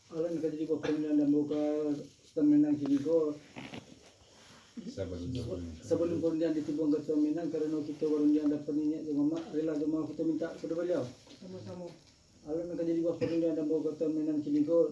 alam jadi pemilihan dan buka stamenang sini go sebelum perundian ditibung ke stamenang karena kita perundian dapat minyak di mama rela cuma kita minta kepada beliau sama-sama alam jadi pemilihan dan buka stamenang sini go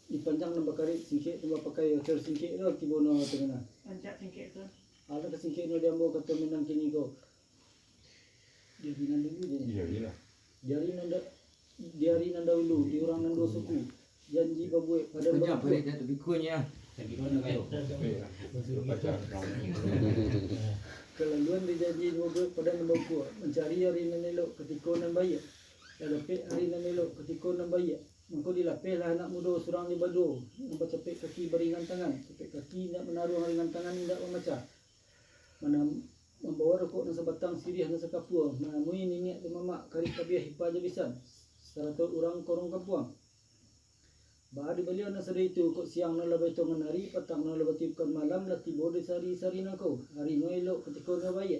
dipanjang nambah kari singkit nambah pakai tersingkit no kibono tengah pancak singkit tu ada kesingkit no dia mau ke stamenang sini go jadi nanti dulu jadi nanda dulu di orang nando suku janji babuek pada babuek itu bikunya kelaluan dijanji babuek pada babuek mencari hari nanelo ketika nan bayi dapat hari nanelo ketika nan bayi mengko dilapeh lah anak muda surang di bado nampak cepet kaki beringan tangan cepet kaki nak menaruh ringan tangan tidak memecah mana membawa rokok dan sebatang sirih dan sekapua mana mui nenek dan mamak kari kabiah hipa jabisan 100 orang korong kapuang baad beliau na sadai itu kok siang na labay to nganari patang na labatipkan malam latibo de sari-sari na ko hari no elo ketika na baye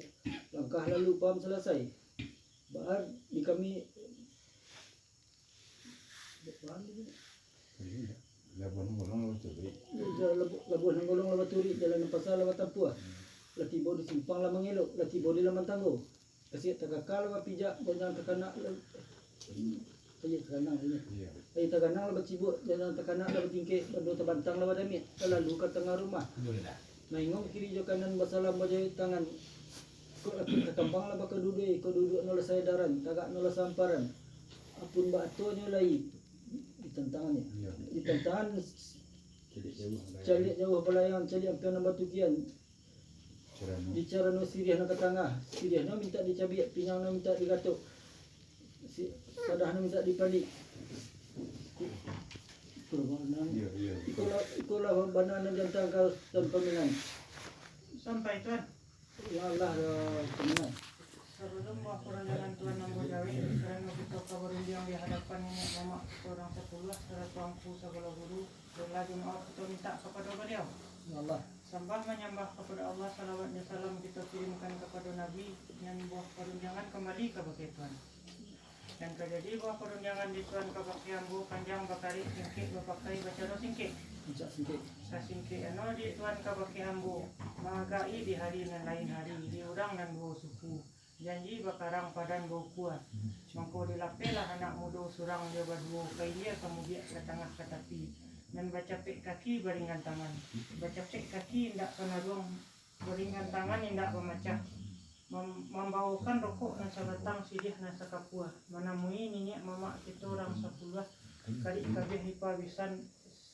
langkah lalu pam selesai baad di kami labuan hanggolong labaturi jalan pasal labatapua latibo di simpang lamang elo latibo di lamang tanggo kasi takakal wa pijak dan takana ay taganang labat sibuk dan takana labat tingke bando tabantang labat dami lalu ke tengah rumah maingong kiri jo kanan basalam bajai tangan ko katampang labat ke duduk nol sadaran tagak nol samparan apun bato nyo lai ditantangannya ditantangan cari jauh pelayan cari ampian batu kian bicara no sirih na katangah sirih no minta dicabiak pinang no minta digatuk sadah no minta dipalik perbanan ikulah banan jantan kau dan peminat sampai tuan Allah peminat sebelum laporan jalan tuan nombor gawe kerana kita kabarin yang di hadapan nenek mama orang 10 secara tuangku segala guru dan lagi kita minta kepada beliau Allah sembah menyembah kepada Allah salawat dan salam kita kirimkan kepada Nabi yang buah perunjangan kembali ke bagi Tuhan dan terjadi buah perunjangan di Tuhan ke bagi ambu panjang bakari singkit bapakai baca no singkit singkit ano di Tuhan ke bagi ambu magai di hari dan lain hari di urang dan buah suku janji bakarang padan bau kuat mangko dilapelah anak muda surang dia berdua kai dia kemudian ke tengah ke tepi dan baca pek kaki beringan tangan baca pek kaki tidak kena ruang beringan tangan tidak memecah membawakan rokok dan sebatang sirih dan sekapua mana mui nenek mama kita orang 10 kali kabeh hipabisan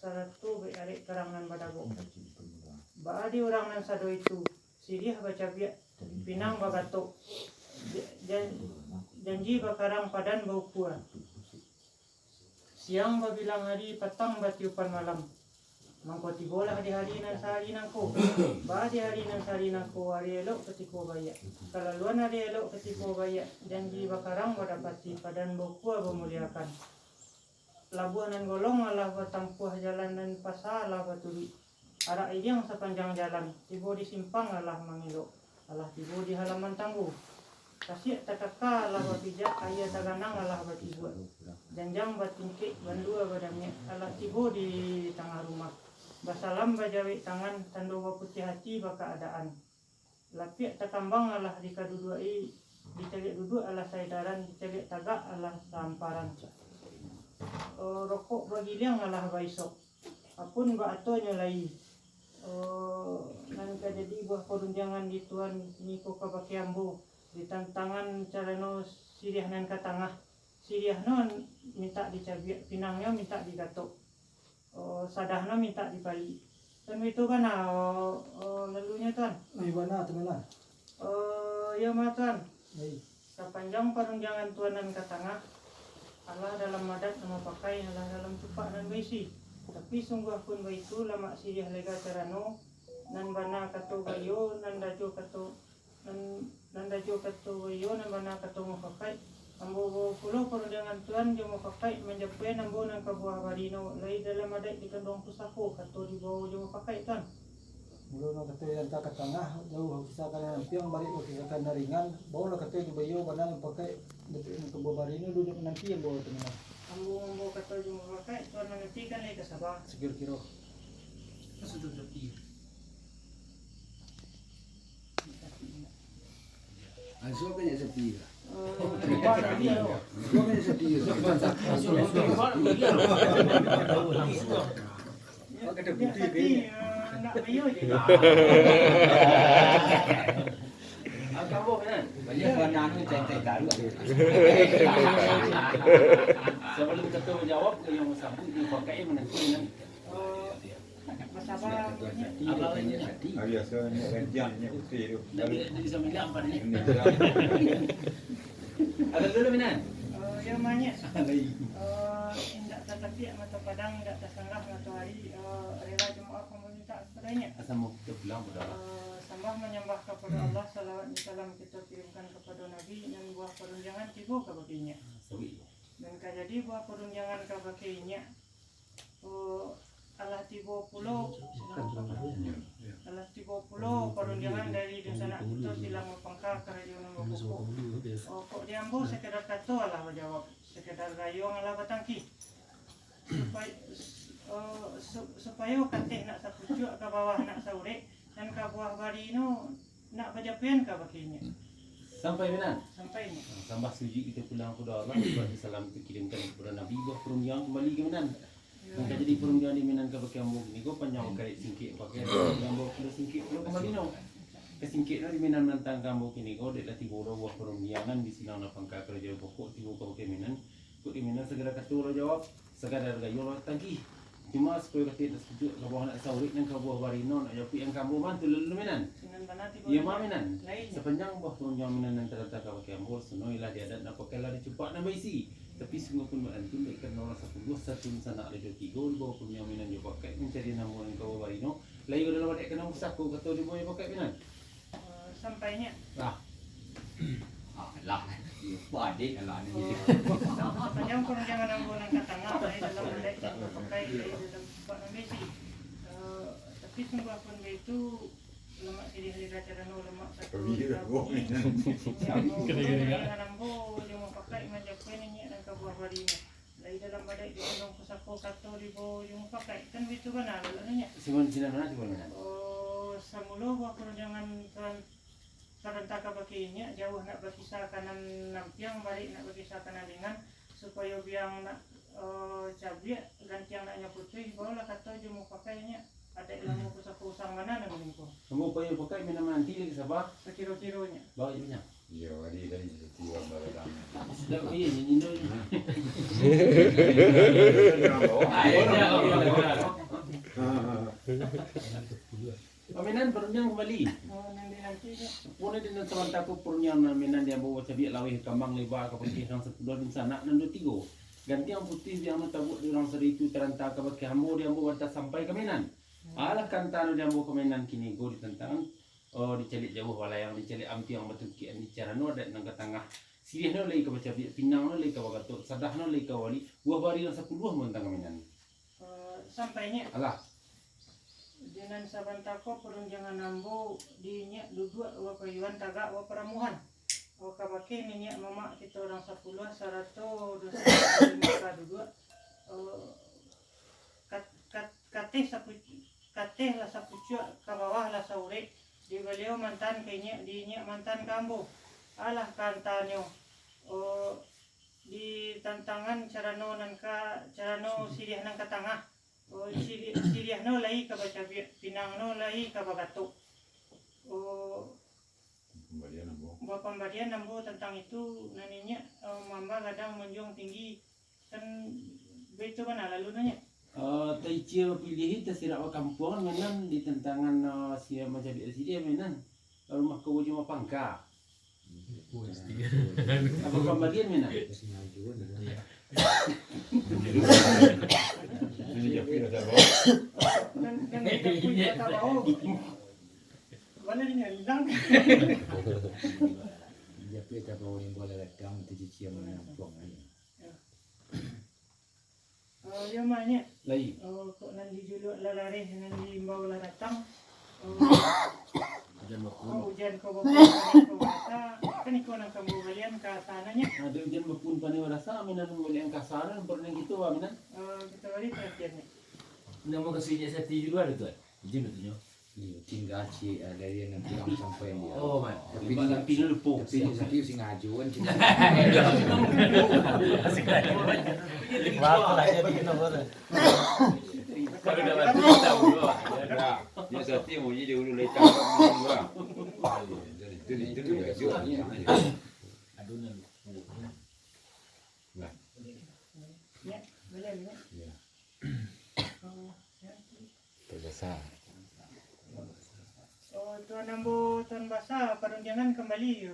100 bearek karangan badago baadi orang nan sado itu sirih baca biak pinang bagato janji bakarang padan bau kuat siang babilang hari petang batiupan malam mangko tibolah di hari nan sehari nangko ba di hari nan sehari nangko hari elok ketiko baya kalaluan hari elok ketiko baya janji bakarang badapati padan bau kuat memuliakan labuanan golong Allah batampuh jalan dan pasalah baturi arah yang sepanjang jalan tibo di simpang Allah mangilo Allah tibo di halaman tangguh kasih takaka Allah batijak kaya taganang Allah batibuat janjang batingke bandua badamnya Allah tibo di tengah rumah basalam bajawi tangan tando putih hati bakaadaan lapiak takambang Allah dikaduduai dicegek duduk Allah saidaran dicegek tagak Allah samparan rokok bagiliang Allah baisok apun baato nyolai nan jadi buah perunjangan di Tuhan niko kabakiambo di tantangan carano siriah nan katangah siriah non minta dicabiak pinangnya minta digatok sadahna minta dibali dan itu kan lalunya tuan mana teman ya matan sepanjang perunjangan Tuhan nan katangah Allah dalam madat nama pakai Allah dalam cepat dan baisi tapi sungguh pun baitu lama siriah lega carano nan bana kato bayo nan dajo kato nan dajo kato bayo nan bana kato mapakai ambo pulau perundangan Tuhan dia mapakai menjapai nambo nan kabuah barino lai dalam madat di kandong pusako kato di bawah dia mapakai Tuhan mulu na kato yang tak tengah jauh bisa kan piang balik bisa kan ringan bawa na kato di bayo bana pakai detik kabuah barino duduk nanti yang bawa teman ambo kato di mapakai Tuhan nanti kan lai kasar Apa? Sekira-kira. Sudah tepi. Asal banyak sepi lah. Mana dia? Asal banyak sepi lah. Ada putih Tapi nak mayo je. Kamu kan? banyak warna tu cai-cai tahu. Sebelum ketua menjawab yang sambut di pakai menentukan. Masalah Abang ini hati. Biasanya renjangnya putih tu. Dari sambil apa ni? Ada dulu minan. yang banyak tidak tetapi mata padang tidak tersanggah matahari rela jemaah meminta kepadanya Asal mau kita pulang pada. sembah menyembah kepada Allah salawat dan salam kita kirimkan kepada Nabi dan buah perunjangan tiba ke baginya Sawi. dan kajadi buah perunjangan ke baginya Allah tiba pulau Allah tiba pulau perunjangan dari desa itu silang pangkal kerajaan Boko kok diambil sekedar kata Allah menjawab sekedar gayung Allah batangki supaya katih nak sapucuk ke bawah nak saurek dan ke buah bari itu nak berjapian ke baginya Sampai minan. sampai ini Sambah suji kita pulang kepada Allah. Buat salam kita kirimkan kepada Nabi. Buah perunjangan kembali ke minan. Maka jadi perunjangan di Minan ke pakai ambung ni kau panjang kait singkit pakai ambung pula singkit pula kembali no. Kesingkit no di Minan nantang kamu kini kau dek latih bodoh buah perunjangan di silang na pangkal kerja pokok tiba kau pakai Minan. Kau di Minan segera kata jawab sekadar gayo tangki. Cuma supaya kata tak setuju kau buah nak sawit dan kau buah barino nak jawab yang kamu mantu lalu Minan. sinan banati Iya mah Minan. lain Sepanjang buah perunjangan Minan yang terletak kau pakai ambung senoilah dia adat nak pakai lah dicepat nak baisi. Tapi sungguh pun berhenti mereka orang satu sana ada tiga bawa punya minan dia pakai mencari nama yang kau barino lain dalam ada kena usah kau kata dia boleh pakai minan sampainya lah Lah, padik lah ni. sepanjang perunjangan ambon yang katanga dari dalam benda yang pakai dari dalam buat Messi tapi sungguh pun itu lemak sini hari acara no lemak satu dengan ambo yang mau pakai macam ini dan kebuah barinya dari dalam badai di dalam pusako kato di bawah yang pakai kan itu kan alanya Simon Cina mana tu minan samulo buah perunjangan karentaka bakinya jauh nak berkisah kanan nampiang balik nak berkisah kanan ringan supaya biang nak cabiak ganti yang naknya putih barulah kata je mau pakainya ada ilmu pusako usang mana nang lingko kamu kau yang pakai minan nanti lagi sabar sekiro-kironya bawa minyak Ya, hari tadi tiba barang. dah iya nyanyi dulu Minan perunjangan kembali nanti Puna dengan sementara perunjangan Minan dia bawa cabiak lawih kambang lebar ke putih yang 10 di sana dan 23 ganti yang putih yang tabuk di orang seri itu terantah ke pakai hambo dia bawa batas sampai ke Minan alah kantano dia bawa ke Minan kini go ditentang dicelik jauh walayang dicelik ampi yang betul kian di cara no ada nang ke tengah sirih no lagi ke baca pinang no lagi ke bagatuk sadah no lagi ke wali buah bari yang 10 mentang ke Minan sampainya alah dengan sabantako perunjangan nambo dinya duduk wa payuan tagak wa peramuhan wa kabake minyak mama kita orang 10 sarato dosa lima duduk kateh lah sapucuk ke bawah lah saurek di beliau mantan kayaknya dinya mantan kambo alah kantanyo di tantangan carano nangka carano sirih nang katangah sirih no lahi ka baca pinang no lahi ka bagato Kembalian ambo. buat pemberian nambo tentang itu naninya mamba kadang menjung tinggi kan beto mana lalu nanya tai cia pilih itu sirak wa kampung Minan di tentangan sia macam dia Minan rumah kau cuma pangka apa pembagian Minan Ini jadi dah bawa. kan kita punya tahu mana dia hilang Dia peta bawa yang boleh datang tu cici mana buang ni. yang mana lai kok nanti juluk lalare nanti bawa datang hujan kau bawa kau rasa kan ikut nak kamu kalian ke sananya ada hujan berpun pani rasa Minan boleh angka sana pernah gitu wa Minan kita balik terakhirnya Nama kasihnya seti juga ada tuan. Izin betul Iya, tinggal si dari yang nanti yang sampai dia. Oh man. Tapi Tapi lupa. tapi ini setiap sing ngajuan sih. Berapa lah jadi kita boleh. Kalau dah mati kita dulu. Dia sati mau jadi dulu letak orang. Jadi itu juga jual. Adunan. Ya, boleh ya. Ya. Terbesar. Oh, Tuan Ambo, Tuan Basa, perundangan kembali.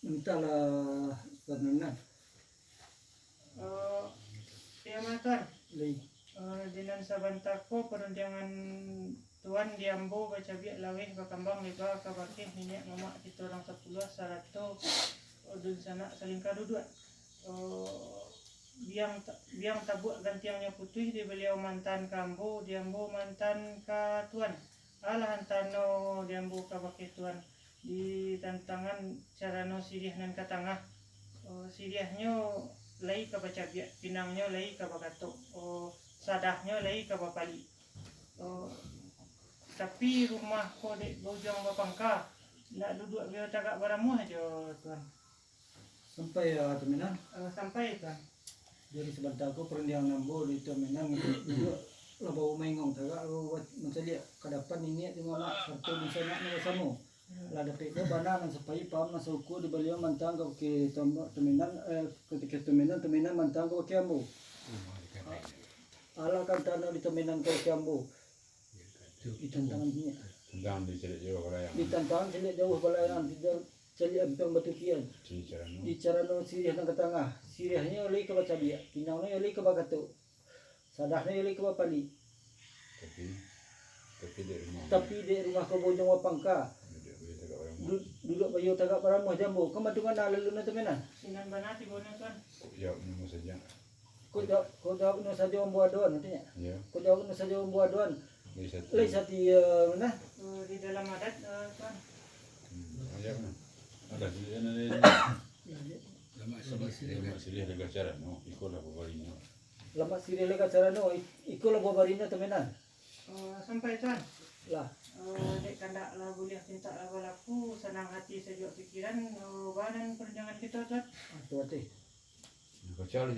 Mintalah perkenalan. Ya, Tuan. Lei. Dinan sabantako perundangan Tuan di Ambo baca biak laweh bakambang leba kabakeh minyak mamak kita orang 10 sarato dun sana saling kadudua. Biang tabuk gantiangnya putih di beliau mantan kambo, di Ambo mantan ka Tuan. Alah antano di Ambo kabakeh Tuan di tantangan carano sirih nan katangah. Sirihnya lay ka baca biak, pinangnya lay ka bakato. Sadahnya lay ka bapali. Tapi rumah ko dek bojong bapangka nak duduk biar tagak baramu aja Tuan. Sampai temenan. Sampai Tuan. Jadi sebentar aku perundingan nambo di temenan itu lah bau mengong tagak aku mencari kadapan ini di mana satu di sana ni sama. Lah dapat dia banan supaya paham na suku di beliau mantang ke temenan ketika temenan mantang ke ambo. Ala kan tanah di temenan ke ambo. Di tantangan dia. Sedang dicari jauh orang yang. Di tantangan celik jauh balayan tidak celik empang batukian. Cicara no. Di cara no sirih nang ke tengah. Sirihnya oleh ke baca dia. Pinangnya oleh ke bagato. Sadahnya oleh ke bapali. Tapi di rumah. Tapi di rumah ke bojong wapangka. Duduk bayu tagak paramah jambu. Kematungan na lalu na temenan. Sinan banati bono Tuan. Ya, ini saja. Ko jawab no saja ombo aduan nantinya. Ya, Ko jawab no saja ombo aduan. bisa. Lai sati mana? Di dalam adat Tuan. Ya, mana? Ada di sana ni. Masih ada cara no. Ikut lah bawalinya. Lama sirih lega cara no iko la babarina temenan. Sampai Tuan. Lah Dek kandak lah boleh cinta lah balaku, senang hati sejuk pikiran, badan perjalanan kita Tuan. atuh teh. Kau cari